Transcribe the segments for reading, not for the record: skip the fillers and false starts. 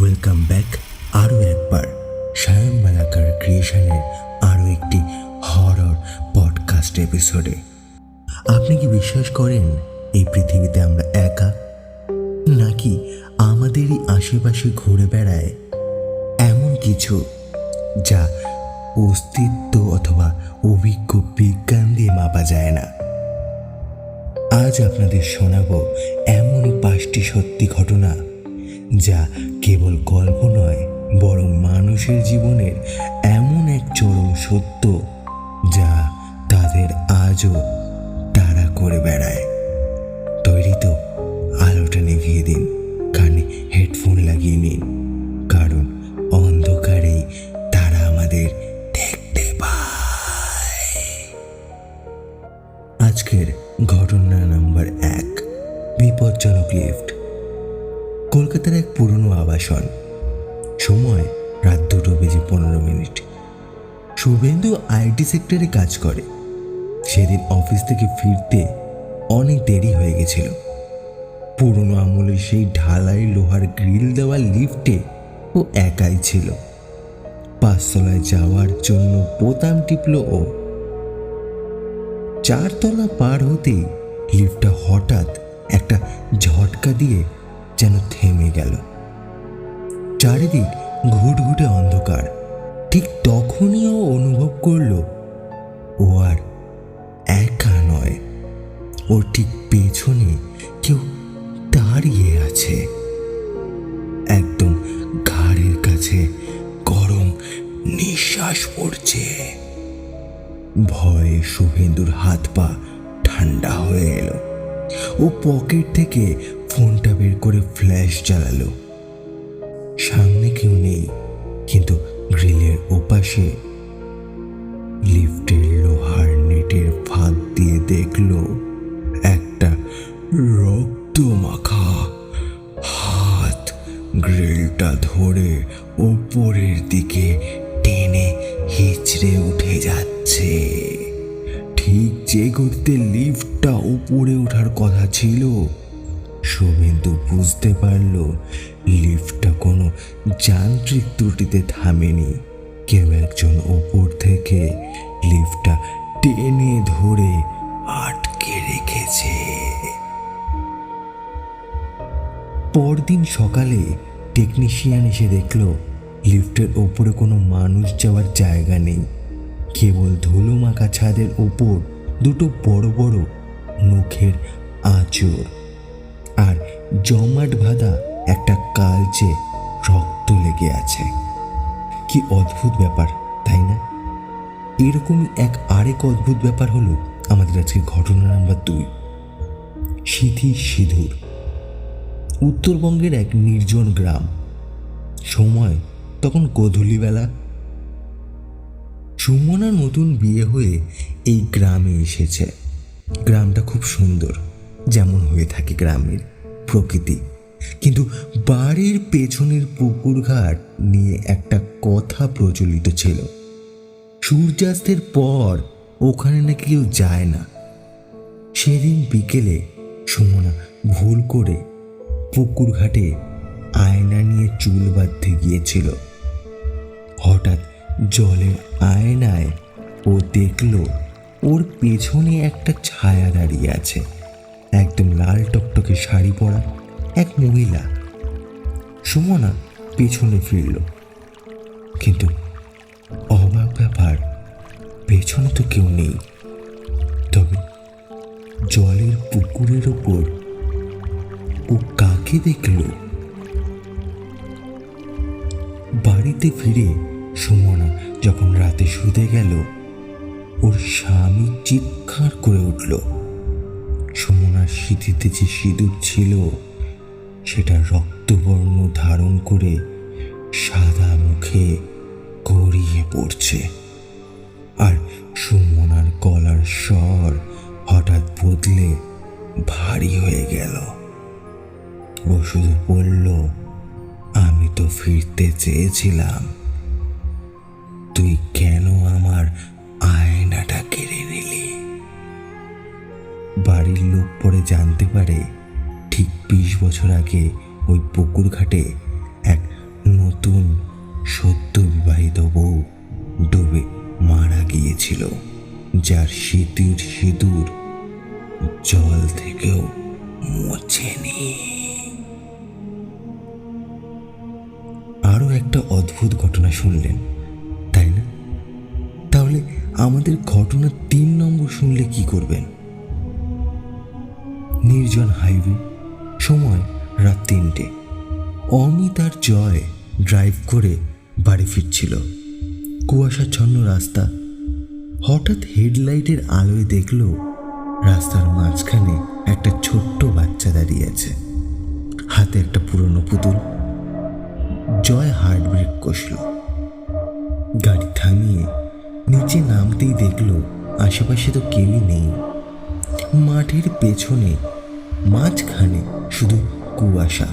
Welcome back আরও একবার সায়ন মালাকার ক্রিয়েশনের আরও একটি হরর পডকাস্ট এপিসোডে। আপনি কি বিশ্বাস করেন এই পৃথিবীতে আমরা একা, নাকি আমাদেরই আশেপাশে ঘুরে বেড়ায় এমন কিছু যা অস্তিত্ব অথবা অভিজ্ঞ বিজ্ঞান দিয়ে মাপা যায় না? আজ আপনাদের শোনাবো এমন 5টি সত্যি ঘটনা যা কেবল গল্প নয়, বরং মানুষের জীবনের এমন এক চরম সত্য যা তাদের আজও তাড়া করে বেড়ায়। তৈরি তো? আলোটা নিভিয়ে দিন, কানে হেডফোন লাগিয়ে নিন, কারণ অন্ধকারেই তারা আমাদের দেখতে পায়। আজকের ঘটনা নাম্বার 1, বিপজ্জনক লিফট। কলকাতার এক পুরনো আবাসন। সময় রাত 2:15। শুভেন্দু আইটি সেক্টরে কাজ করে। সেদিন অফিস থেকে ফিরতে অনেক দেরি হয়ে গেছিল। পুরনো আমলের সেই ঢালাই লোহার গ্রিল দেওয়া লিফটে ও একাই ছিল। 5 তলায় যাওয়ার জন্য বোতাম টিপল ও। 4 তলা পার হতেই লিফটটা হঠাৎ একটা ঝটকা দিয়ে যেন থেমে গেল। চারিদিক ঘুটঘুটে অন্ধকার। ঠিক তখনই ও অনুভব করল ও আর একা নয়, ওর ঠিক পেছনে কেউ দাঁড়িয়ে আছে, একদম ঘাড়ের কাছে গরম নিঃশ্বাস পড়ছে। ভয়ে শুভেন্দুর হাত পা ঠান্ডা হয়ে এলো। ও পকেট থেকে ফোনটা বের করে ফ্ল্যাশ জ্বালালো। সামনে কেউ নেই, কিন্তু গ্রিলের ওপাশে লিফটের লোহার নেটের ফাঁক দিয়ে দেখলো একটা রক্তমাখা হাত গ্রিলটা ধরে উপরের দিকে টেনে হিচড়ে উঠে যাচ্ছে। ঠিক যে গতিতে লিফটটা উপরে ওঠার কথা ছিল, শুভেন্দু বুঝতে পারল লিফটটা কোনো যান্ত্রিক ত্রুটিতে থামেনি। কেউ একজন উপর থেকে লিফটটা টেনে ধরে আটকে রেখেছে। পরদিন সকালে টেকনিশিয়ান এসে দেখল লিফটের ওপরে কোনো মানুষ যাওয়ার জায়গা নেই। কেবল ধুলো মাখা ছাদের ওপর দুটো বড় বড় নখের আঁচড় আর জমাট বাঁধা একটা কালচে রক্ত লেগে আছে। কি অদ্ভুত ব্যাপার, তাই না? এরকমই আরেক অদ্ভুত ব্যাপার হলো আমাদের আজকে ঘটনা নাম্বার 2, সিঁথি-সিঁদুর। উত্তরবঙ্গের এক নির্জন গ্রাম। সময় তখন গোধূলিবেলা। সুমনা নতুন বিয়ে হয়ে এই গ্রামে এসেছে। গ্রামটা খুব সুন্দর, যেমন হয়ে থাকে গ্রামের প্রকৃতি। কিন্তু বাড়ির পেছনের পুকুর ঘাট নিয়ে একটা কথা প্রচলিত ছিল। সূর্যাস্তের পর ওখানে নাকি কেউ যায় না। সেদিন বিকেলে সুমনা ভুল করে পুকুর ঘাটে আয়না নিয়ে চুল বাঁধতে গিয়েছিল। হঠাৎ জলের আয়নায় ও দেখল ওর পেছনে একটা ছায়া দাঁড়িয়ে আছে। একদম লাল টকটকে শাড়ি পরা এক মহিলা। সুমনা পেছনে ফিরল, কিন্তু অবাক ব্যাপার, পেছনে তো কেউ নেই। তবে জলের পুকুরের ওপর ও কাকে দেখল? বাড়িতে ফিরে সুমনা যখন রাতে শুতে গেল, ওর স্বামী চিৎকার করে উঠল। সুমনার সিঁথিতে যে সিঁদুর ছিল সেটা রক্তবর্ণ ধারণ করে সাদা মুখে গড়িয়ে পড়ছে। আর সুমনার গলার স্বর হঠাৎ বদলে ভারী হয়ে গেল। ও শুধু বলল, আমি তো ফিরতে চেয়েছিলাম, তুই কেন আমার আয়নাটা কেড়ে নিলি? বাড়ির লোক পরে জানতে পারে ঠিক 20 বছর আগে ওই পুকুর ঘাটে এক যার সিঁদুর জল থেকেও মোছেনি। আরো একটা অদ্ভুত ঘটনা শুনলেন, তাই না? তাহলে আমাদের ঘটনা 3 নম্বর শুনলে কি করবেন? নির্জন হাইওয়ে, সময় রাত 3টে। অমিত আর জয় ড্রাইভ করে বাড়ি ফিরছিল। কুয়াশাচ্ছন্ন রাস্তা। হঠাৎ হেডলাইটের আলোয় দেখল রাস্তার মাঝখানে একটা ছোট্ট বাচ্চা দাঁড়িয়ে আছে, হাতে একটা পুরনো পুতুল। জয় হার্ট ব্রেক কষল। গাড়ি থামিয়ে নিচে নামতেই দেখল আশেপাশে তো কেউই নেই। মাঠের পেছনে মাঝখানে শুধু কুয়াশা।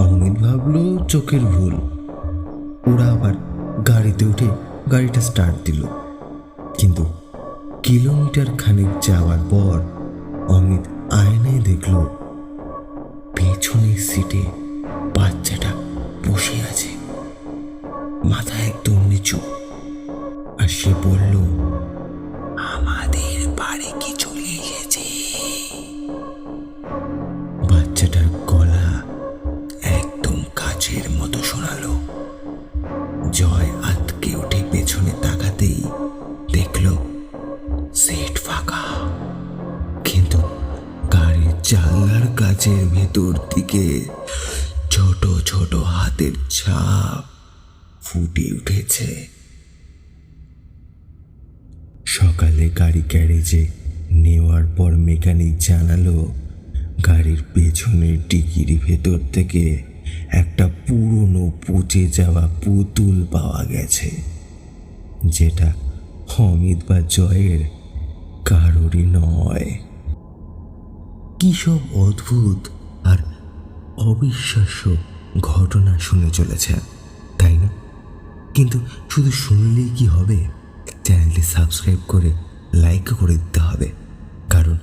অমিত ভাবল চোখের ভুল। ওরা আবার গাড়িতে উঠে গাড়িটা স্টার্ট দিল। কিন্তু কিলোমিটার খানেক যাওয়ার পর অমিত আয়নায় দেখল পেছনের সিটে বাচ্চাটা বসে আছে, মাথা একদম নিচু। আর সে বলল, আমাদের বাড়ি কি চলে এসেছে? বাচ্চাটার গলা একদম কাচের মতো শোনালো। জয় আতকে উঠে পেছনে তাকাতেই দেখল সিট ফাঁকা, কিন্তু গাড়ির জানলার কাচের ভেতর দিকে ছোট ছোট হাতের ছাপ ফুটে উঠেছে। সকালে গাড়ি গ্যারেজে নেওয়ার পর মেকানিক জানালো গাড়ির পেছনের ডিকির ভেতর থেকে একটা পুরনো পচে যাওয়া পুতুল পাওয়া গেছে, যেটা অমিত বা জয়ের কারোরই নয়। কি সব অদ্ভুত আর অবিশ্বাস্য ঘটনা শুনে চলেছে, তাই না? কিন্তু শুধু শুনলেই কি হবে? চ্যানেলটি সাবস্ক্রাইব করে লাইক করে দিতে হবে, কারণ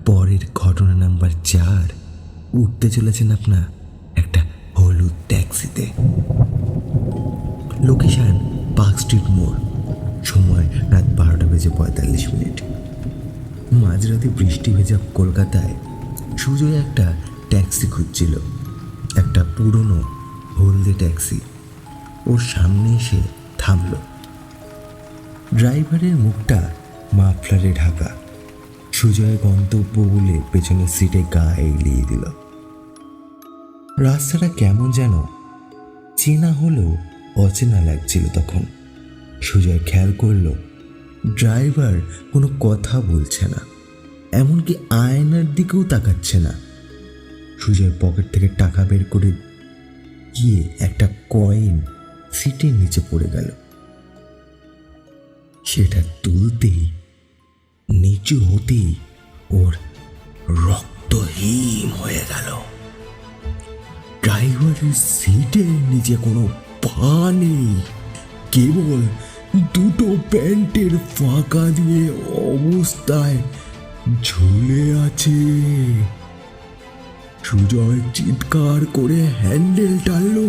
পরের ঘটনা নাম্বার 4 উঠতে চলেছেন আপনার একটা হলুদ ট্যাক্সিতে। লোকেশন পার্ক স্ট্রিট মোড়, সময় রাত 12:45। মাঝরাতে বৃষ্টি ভেজা কলকাতায় সুজয় একটা ট্যাক্সি খুঁজছিল, একটা পুরনো হলদে ট্যাক্সি। ওর সামনে এসে থামল। ড্রাইভারের মুখটা মাফলারে ঢাকা। সুজয় গন্তব্য বলে পেছনের সিটে গা এগিয়ে দিল। রাস্তাটা কেমন যেন চেনা হলেও অচেনা লাগছিল তখন। সুজয় খেয়াল করল ড্রাইভার কোনো কথা বলছে না, এমনকি আয়নার দিকেও তাকাচ্ছে না। সুজয় পকেট থেকে টাকা বের করে গিয়ে একটা কয়েন সিটের নিচে পড়ে গেল। সেটা তুলতেই নিচু হতেই ওর রক্ত হিম হয়ে গেল। ড্রাইভারের সিটের নিচে কোনো পা নেই, কেবল দুটো প্যান্টের ফাঁকা দিয়ে অবস্থায় ঝুলে আছে। সুজয় চিৎকার করে হ্যান্ডেল টানলো,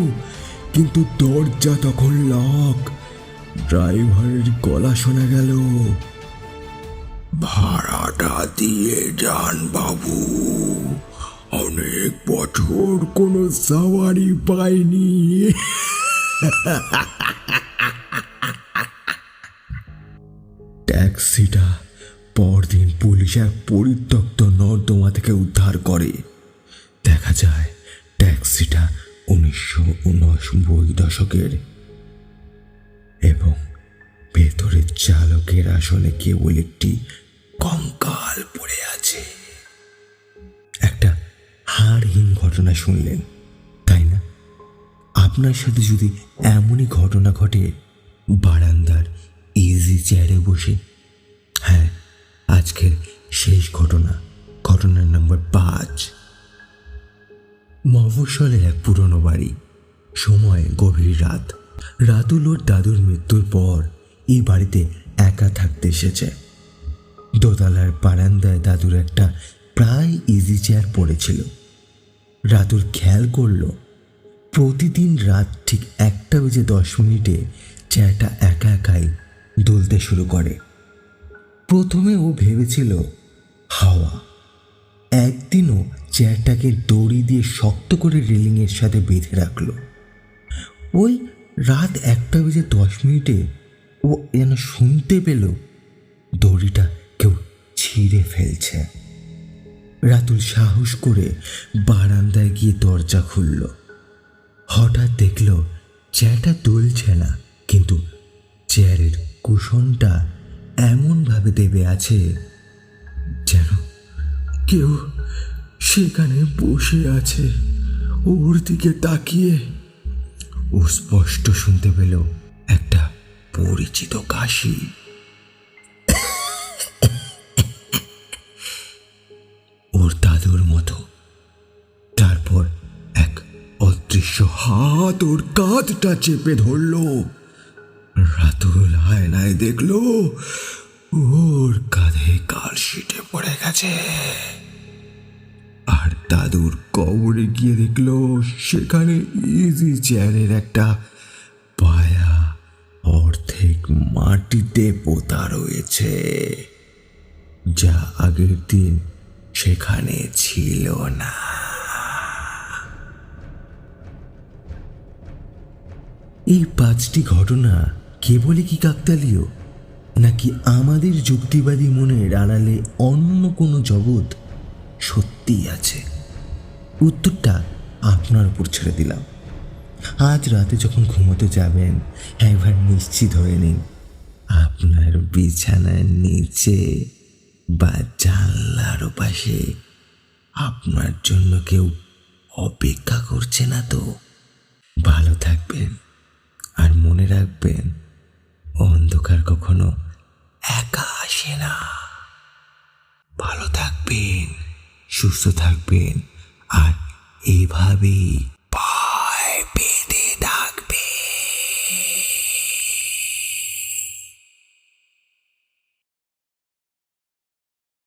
কিন্তু দরজা তখন লক। ড্রাইভারের গলা শোনা গেল, ভাড়াটা দিয়ে যান বাবু, অনেক বছর কোনো সাওয়ারি পাইনি। ট্যাক্সিটা পরদিন পুলিশ এক পরিত্যক্ত নর্দমা থেকে উদ্ধার করে। দেখা যায় ট্যাক্সিটা 1990 দশকের, এবং ভেতরের চালকের আসনে কেবল একটি কঙ্কাল পড়ে আছে। একটা হাড়হীন ঘটনা শুনলেন, তাই না? আপনার সাথে যদি এমনই ঘটনা ঘটে বারান্দার ইজি চেয়ারে বসে, হ্যাঁ, আজকের শেষ ঘটনা, ঘটনা নাম্বার 5। মফস্বলের এক পুরনো বাড়ি, সময় গভীর রাত। রাতুল ওর দাদুর মৃত্যুর পর এই বাড়িতে একা থাকতে এসেছে। দোতলার বারান্দায় দাদুর একটা প্রায় ইজি চেয়ার পড়েছিল। রাতুল খেয়াল করল প্রতিদিন রাত ঠিক 1:10 চেয়ারটা একা একাই দুলতে শুরু করে। প্রথমে ও ভেবেছিল হাওয়া। একদিনও চেয়ারটাকে দড়ি দিয়ে শক্ত করে রেলিংয়ের সাথে বেঁধে রাখলো। ওই রাত 1:10 ও যেন শুনতে পেল দড়িটা কেউ ছিঁড়ে ফেলছে। রাতুল সাহস করে বারান্দায় গিয়ে দরজা খুলল। হঠাৎ দেখল চেয়ারটা দুলছে না, কিন্তু চেয়ারের কুশনটা এমনভাবে দেবে আছে যেন কেউ সেখানে বসে আছে ওর দিকে তাকিয়ে। ও স্পষ্ট শুনতে পেল একটা পরিচিত কাশি। ওর দাদুর মতো। তারপর এক অদৃশ্য হাত ওর কাঁধটা চেপে ধরল। রাতুল আয়নায় দেখল ওর কাঁধে কালশিটে পড়ে গেছে। আর দাদুর কবরে গিয়ে দেখল সেখানে ইজি চেয়ারের একটা পায়া অর্ধেক মাটিতে পোতা রয়েছে, যা আগের দিন সেখানে ছিল না। এই 5টি ঘটনা কেবলই কি কাকতালীয়, নাকি আমাদের যুক্তিবাদী মনের আড়ালে অন্য কোনো জগৎ সত্যিই আছে? উত্তরটা আপনার উপর ছেড়ে দিলাম। আজ রাতে যখন ঘুমোতে যাবেন, একবার নিশ্চিত হয়ে নিন আপনার বিছানার নিচে বা জানলার পাশে আপনার জন্য কেউ অপেক্ষা করছে না তো। ভালো থাকবেন, আর মনে রাখবেন অন্ধকার কখনো একা আসে না। ভালো থাকবেন, সুস্থ থাকবেন, আর এইভাবেই